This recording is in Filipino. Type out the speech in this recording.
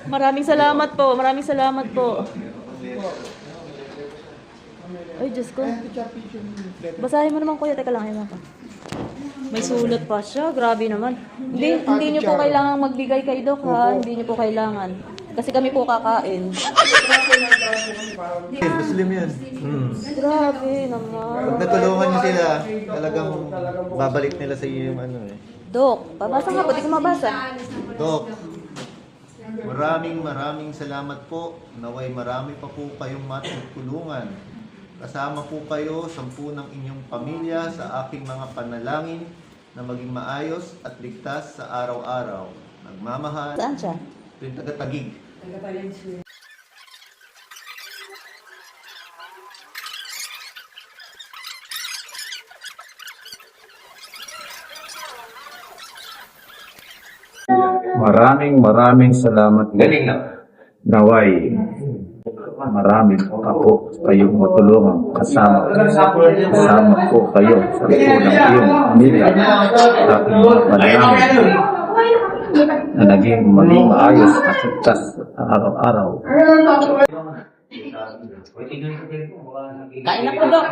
Maraming salamat po. Maraming salamat po. Ay, Diyos ko. Basahin mo naman, kuya. Teka lang, ayun ako. May sulat pa siya. Grabe naman. Hindi niyo po kailangan magbigay kay Doc, ha? Hindi niyo po kailangan. Kasi kami po kakain. Muslim yan. Grabe naman. Pag natulungan niyo sila, talagang babalik nila sa iyo yung ano eh. Doc, pabasa nga po. Di ko mabasa. Dok, maraming salamat po. Naway marami pa po kayong matutulungan. Kasama po kayo, 10 ng inyong pamilya sa aking mga panalangin na maging maayos at ligtas sa araw-araw. Nagmamahal. Saan siya? Yung taga-Tagig. Maraming salamat. Galing lang. Naway, marami ako kayong matulungan kasama po kayo sa unang iyong pamilya sa aking mga panalangin na naging maayos at ligtas sa araw-araw. Kain na po, Doc.